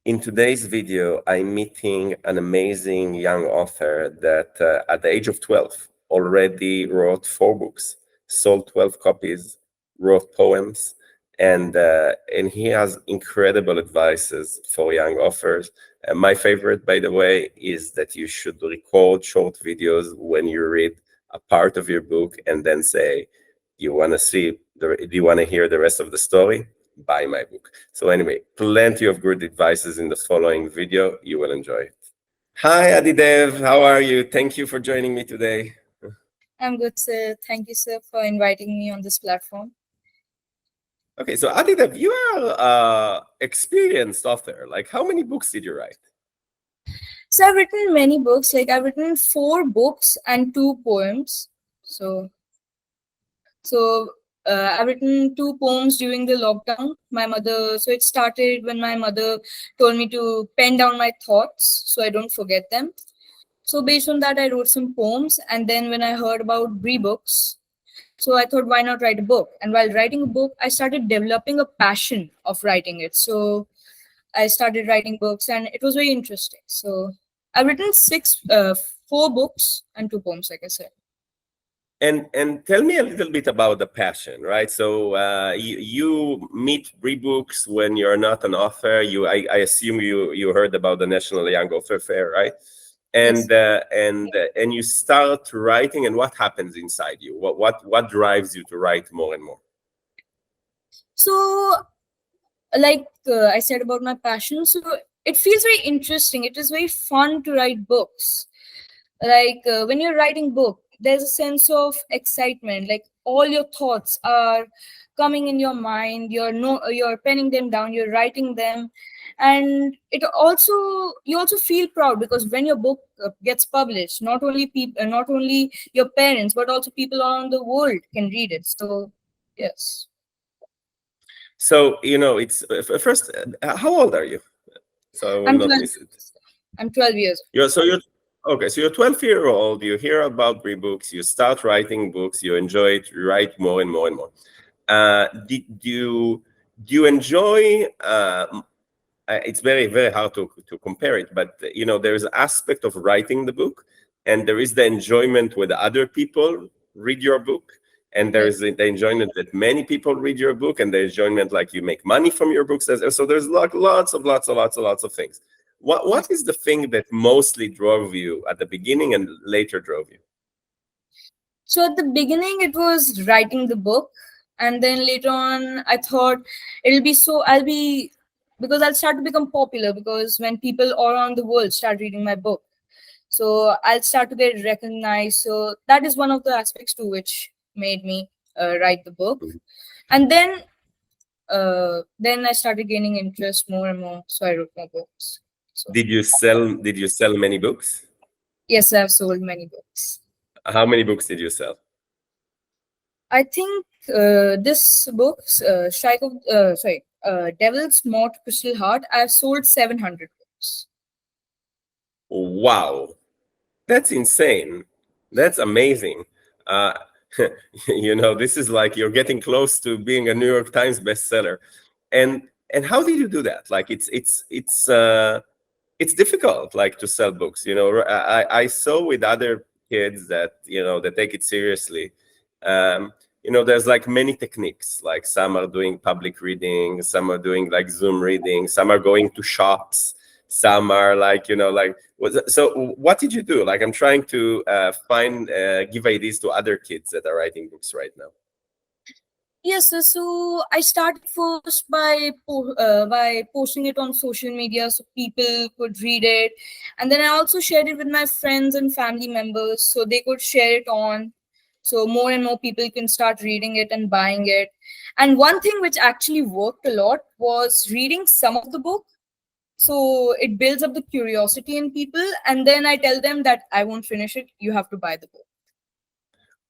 In today's video, I'm meeting an amazing young author that at the age of 12 already wrote 4 books, sold 12 copies, wrote poems, and he has incredible advices for young authors. My favorite, by the way, is that you should record short videos when you read a part of your book and then say, you want to do you want to hear the rest of the story? Buy my book. So anyway, plenty of good advices in the following video. You will enjoy it. Hi, Adidev. How are you? Thank you for joining me today. I'm good, sir. Thank you, sir, for inviting me on this platform. Okay, so Adidev, you are an experienced author. Like, how many books did you write? So I've written many books. Like I've written 4 books and 2 poems. So I've written 2 poems during the lockdown. So it started when my mother told me to pen down my thoughts so I don't forget them. So based on that, I wrote some poems. And then when I heard about BriBooks, so I thought, why not write a book? And while writing a book, I started developing a passion of writing it. So I started writing books, and it was very interesting. So I've written 4 books and 2 poems, like I said. And tell me a little bit about the passion, right? So you meet BriBooks when you're not an author. I assume you heard about the National Young Author Fair, right? And Yes. and you start writing, and what happens inside you? What drives you to write more and more? So, like I said about my passion, so it feels very interesting. It is very fun to write books. Like when you're writing book, there's a sense of excitement. Like all your thoughts are coming in your mind. You're penning them down. You're writing them, and you also feel proud because when your book gets published, not only your parents, but also people around the world can read it. So, yes. So it's first. How old are you? So I will I'm not 12. miss it. I'm 12 years. You're okay. So you're 12-year-old. You hear about BriBooks. You start writing books. You enjoy it. You write more and more and more. Do you enjoy? It's very very hard to compare it, but there is an aspect of writing the book, and there is the enjoyment when other people read your book, and there is the enjoyment that many people read your book, and the enjoyment like you make money from your books. So there's like lots of things. What is the thing that mostly drove you at the beginning and later drove you? So at the beginning, it was writing the book, and then later on, I thought because I'll start to become popular because when people all around the world start reading my book, so I'll start to get recognized. So that is one of the aspects to which made me write the book, and then I started gaining interest more and more. So I wrote my books. So Did you sell many books? yes, I've sold many books. How many books did you sell? I think this book, Devil's Mort Crystal Heart, I've sold 700 books. Wow, that's insane. That's amazing. Uh, this is like you're getting close to being a New York Times bestseller. And how did you do that? Like it's difficult, like to sell books. I saw with other kids that they take it seriously. There's like many techniques. Like some are doing public reading, some are doing like Zoom reading, some are going to shops, some are like so what did you do? Like I'm trying to give ideas to other kids that are writing books right now. Yes, so I started first by posting it on social media so people could read it, and then I also shared it with my friends and family members so they could share it on, so more and more people can start reading it and buying it. And one thing which actually worked a lot was reading some of the book, so it builds up the curiosity in people, and then I tell them that I won't finish it, you have to buy the book.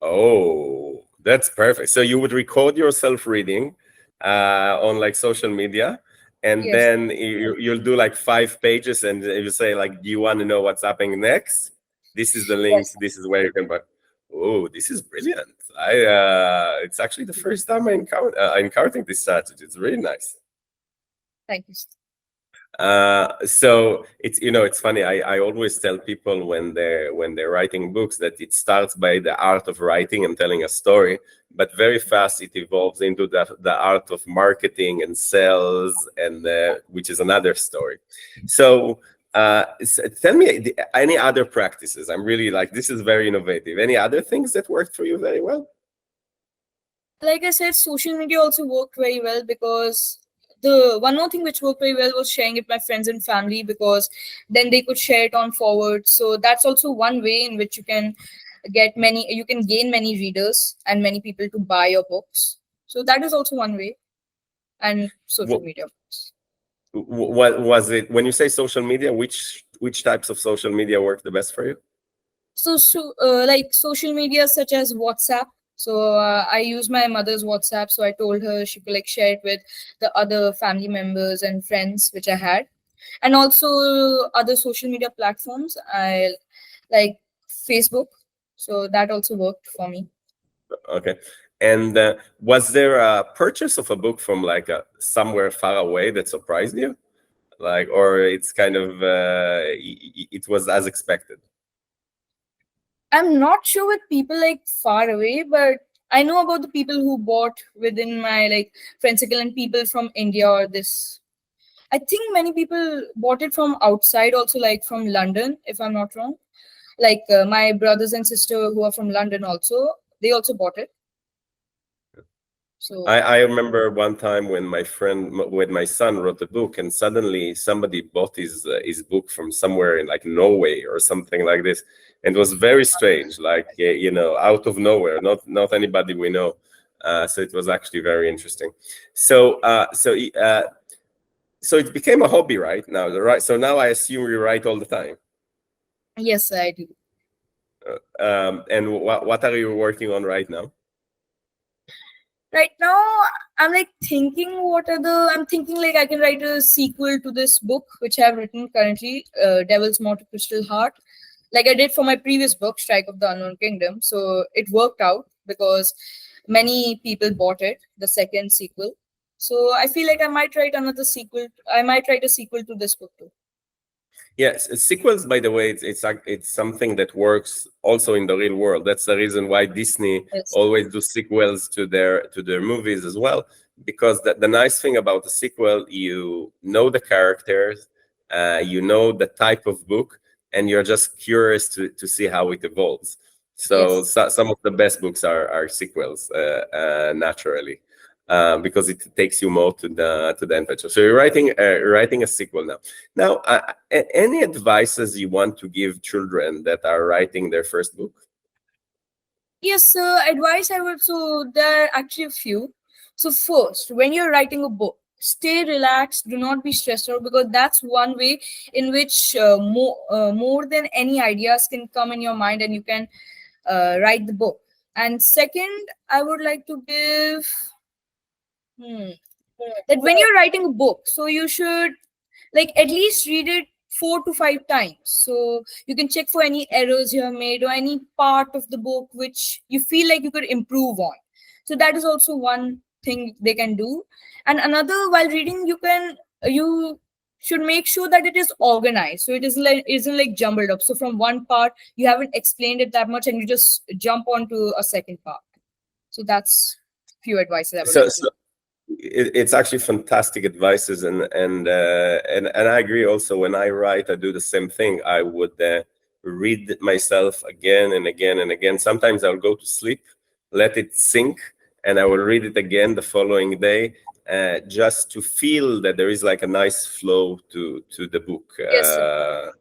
Oh, that's perfect. So you would record yourself reading on like social media, and Yes. then you'll do like 5 pages, and you say like, "Do you want to know what's happening next? This is the link. Yes. This is where you can buy." Oh, this is brilliant. It's actually the first time I encountering this strategy. It's really nice. Thank you. So it's funny. I always tell people when they're writing books that it starts by the art of writing and telling a story, but very fast it evolves into the art of marketing and sales, and which is another story. So tell me any other practices. I'm really like, this is very innovative. Any other things that worked for you very well? Like I said, social media also worked very well, because the one more thing which worked very well was sharing it with my friends and family, because then they could share it on forward. So that's also one way in which you can gain many readers and many people to buy your books. So that is also one way, and social What, media. Of course. what was it when you say social media? Which types of social media work the best for you? Like social media such as WhatsApp. So I use my mother's WhatsApp. So I told her she could like share it with the other family members and friends which I had, and also other social media platforms. I like Facebook. So that also worked for me. Okay. And was there a purchase of a book from like somewhere far away that surprised you? Like, or it's kind of it was as expected? I'm not sure with people like far away, but I know about the people who bought within my like friend circle and people from India or this. I think many people bought it from outside also, like from London, if I'm not wrong. Like my brothers and sister who are from London also, they also bought it. So I remember one time when when my son wrote a book, and suddenly somebody bought his book from somewhere in like Norway or something like this, and it was very strange, like out of nowhere, not anybody we know. So it was actually very interesting. So so it became a hobby, right now, right? So now I assume you write all the time. yes, I do. And what are you working on right now? Right now, I'm like thinking I'm thinking like I can write a sequel to this book which I've written currently, Devil's Maw to Crystal Heart, like I did for my previous book, Strike of the Unknown Kingdom. So it worked out because many people bought it, the second sequel. So I feel like I might write another sequel. I might write a sequel to this book too. Yes, sequels, by the way, it's something that works also in the real world. That's the reason why Disney Yes. always do sequels to their movies as well. Because the nice thing about a sequel, you know the characters, you know the type of book, and you're just curious to see how it evolves. So, Yes. some of the best books are sequels, naturally. Because it takes you more to the adventure. So you're writing a sequel now. Now, any advices you want to give children that are writing their first book? Yes, advice I would, so there are actually a few. So first, when you're writing a book, stay relaxed, do not be stressed out, because that's one way in which more than any ideas can come in your mind and you can write the book. And second, I would like to give hmm, that when you're writing a book, so you should like at least read it 4 to 5 times, so you can check for any errors you have made or any part of the book which you feel like you could improve on. So that is also one thing they can do. And another, while reading, you should make sure that it is organized, so it isn't like jumbled up, so from one part you haven't explained it that much and you just jump onto a second part. So that's few advices I would So, like to. so it's actually fantastic advices, and I agree. Also, when I write, I do the same thing. I would read myself again and again and again. Sometimes I'll go to sleep, let it sink, and I will read it again the following day, just to feel that there is like a nice flow to the book. Yes, sir.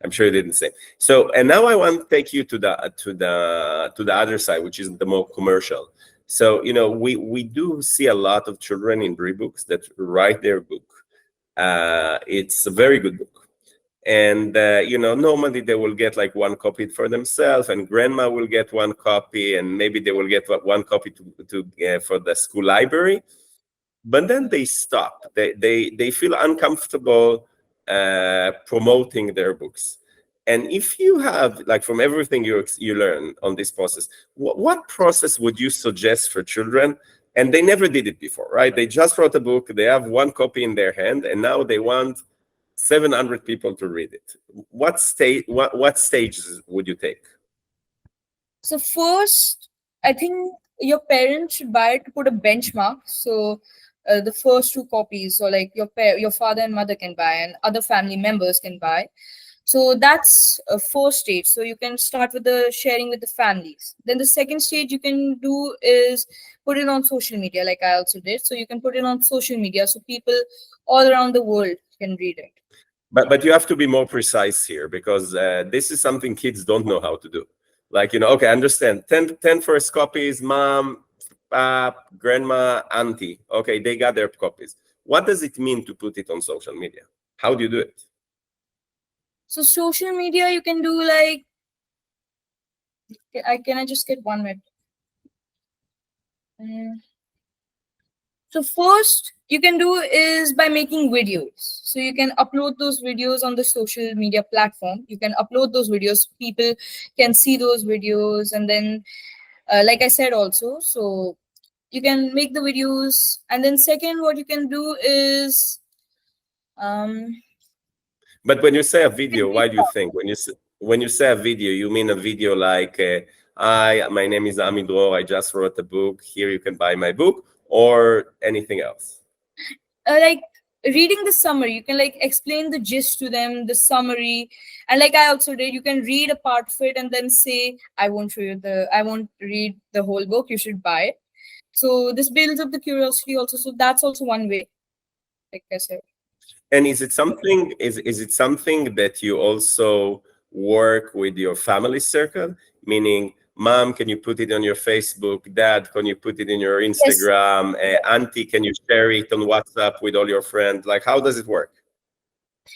I'm sure you didn't say. So, and now I want to take you to the other side, which is the more commercial. So, we do see a lot of children in BriBooks that write their book. It's a very good book, and normally they will get like one copy for themselves, and grandma will get one copy, and maybe they will get one copy to for the school library. But then they stop. They feel uncomfortable promoting their books. And if you have, like, from everything you learn on this process, what process would you suggest for children and they never did it before, right? They just wrote a book, they have one copy in their hand, and now they want 700 people to read it. What stages would you take? So first, I think your parents should buy it to put a benchmark. So the first two copies, so like your father and mother can buy, and other family members can buy. So that's a first stage. So you can start with the sharing with the families. Then the second stage you can do is put it on social media, like I also did. So you can put it on social media so people all around the world can read it. But you have to be more precise here, because this is something kids don't know how to do. Like, okay, I understand. 10 first copies, mom, pap, grandma, auntie. Okay, they got their copies. What does it mean to put it on social media? How do you do it? So social media, you can do like, can I just get 1 minute? So first you can do is by making videos. So you can upload those videos on the social media platform. You can upload those videos. People can see those videos, and then, like I said also, so you can make the videos. And then second, what you can do is, um, But when you say a you can video, reach why do you out. think when you say a video, you mean a video like, "Hi, my name is Amidro. I just wrote a book. Here you can buy my book," or anything else? Like reading the summary, you can like explain the gist to them, the summary. And like I also did, you can read a part of it and then say, I won't read the whole book, you should buy it. So this builds up the curiosity also. So that's also one way, like I said. And is it something that you also work with your family circle? Meaning, mom, can you put it on your Facebook? Dad, can you put it in your Yes. Instagram? Auntie, can you share it on WhatsApp with all your friends? Like, how does it work?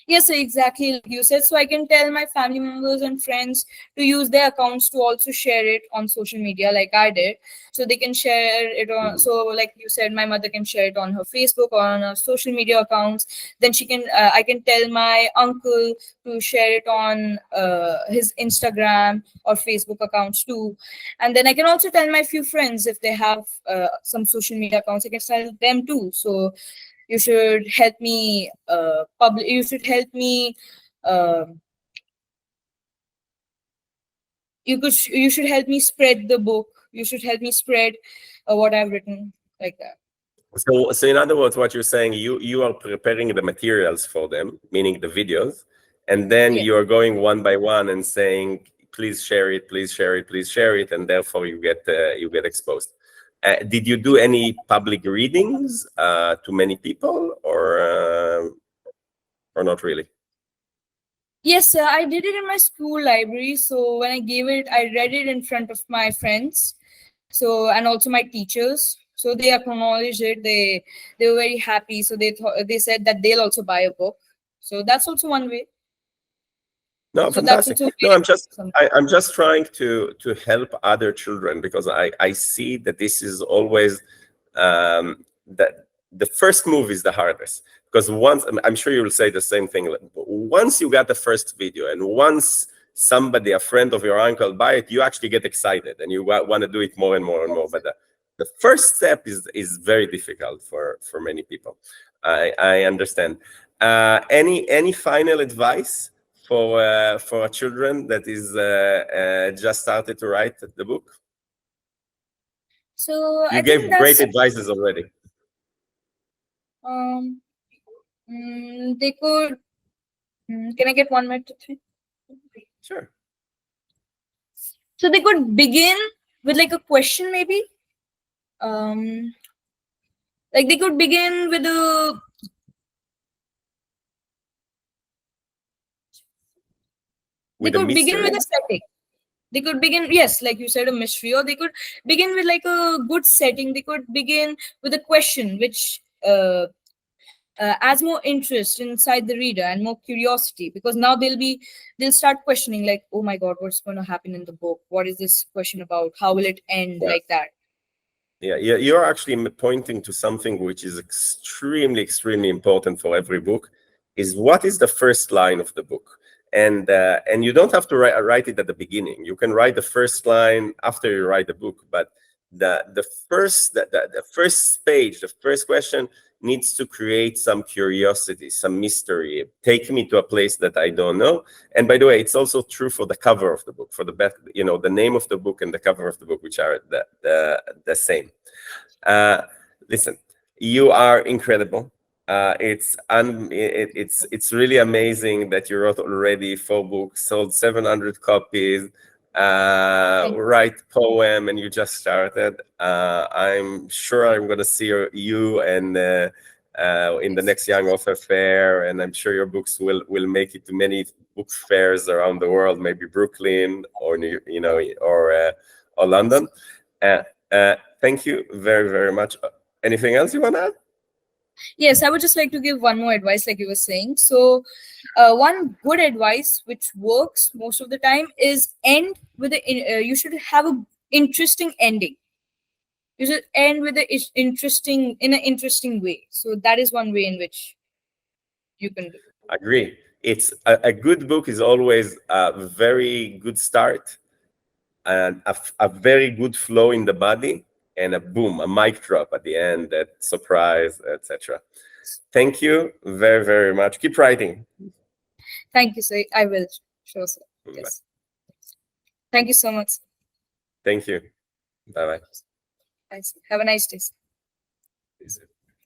Yes, exactly like you said. So I can tell my family members and friends to use their accounts to also share it on social media, like I did. So they can share it on. Mhm. So like you said, my mother can share it on her Facebook or on her social media accounts. Then she can. I can tell my uncle to share it on his Instagram or Facebook accounts too. And then I can also tell my few friends if they have some social media accounts. I can tell them too. So you should help me you should help me um you should help me spread the book. You should help me spread what I've written, like that. So in other words, what you're saying, you are preparing the materials for them, meaning the videos, and then Yeah. you are going one by one and saying, please share it, please share it, please share it, and therefore you get exposed. Did you do any public readings to many people, or not really? Yes, sir, I did it in my school library. So when I gave it, I read it in front of my friends, so, and also my teachers. So they acknowledged it. They were very happy. So they said that they'll also buy a book. So that's also one way. No, So that's fantastic. also No, very I'm just trying to help other children, because I see that this is always that the first move is the hardest, because once, I'm sure you will say the same thing. Once you got the first video, and once somebody, a friend of your uncle, buy it, you actually get excited and you want to do it more and more and more. But the first step is very difficult for many people. I understand. Any final advice for children that is just started to write the book? So You I think gave great that's advices already. um they could can I get 1 minute to think? Sure. So they could begin with like a question maybe. Um like they could begin with a they With a could begin with mystery. a setting. They could begin, yes, like you said, a mystery, or they could begin with like a good setting. They could begin with a question which adds more interest inside the reader and more curiosity, because now they'll start questioning like, oh my god, what's going to happen in the book, what is this question about, how will it end, Yeah. like that. Yeah, you're actually pointing to something which is extremely important for every book, is what is the first line of the book. And you don't have to write it at the beginning. You can write the first line after you write the book, but the first page, the first question needs to create some curiosity, some mystery, take me to a place that I don't know. And by the way, it's also true for the cover of the book, for the back, the name of the book and the cover of the book, which are the same. Listen, you are incredible. It's really amazing that you wrote already 4 books, sold 700 copies, write poem, and you just started. I'm sure I'm going to see you and in the next Young Author Fair, and I'm sure your books will make it to many book fairs around the world, maybe Brooklyn or or London. Thank you very, very much. Anything else you want to add? Yes, I would just like to give one more advice, like you were saying. So, one good advice which works most of the time is end with you should have a interesting ending. You should end with in an interesting way. So that is one way in which you can do. Agree. It's a good book is always a very good start and a very good flow in the body, and a boom, a mic drop at the end, that surprise, etc. Thank you very, very much. Keep writing. Thank you, sir. I will. Sure, sir. Yes. Thank you so much. Thank you. Bye-bye. Have a nice day.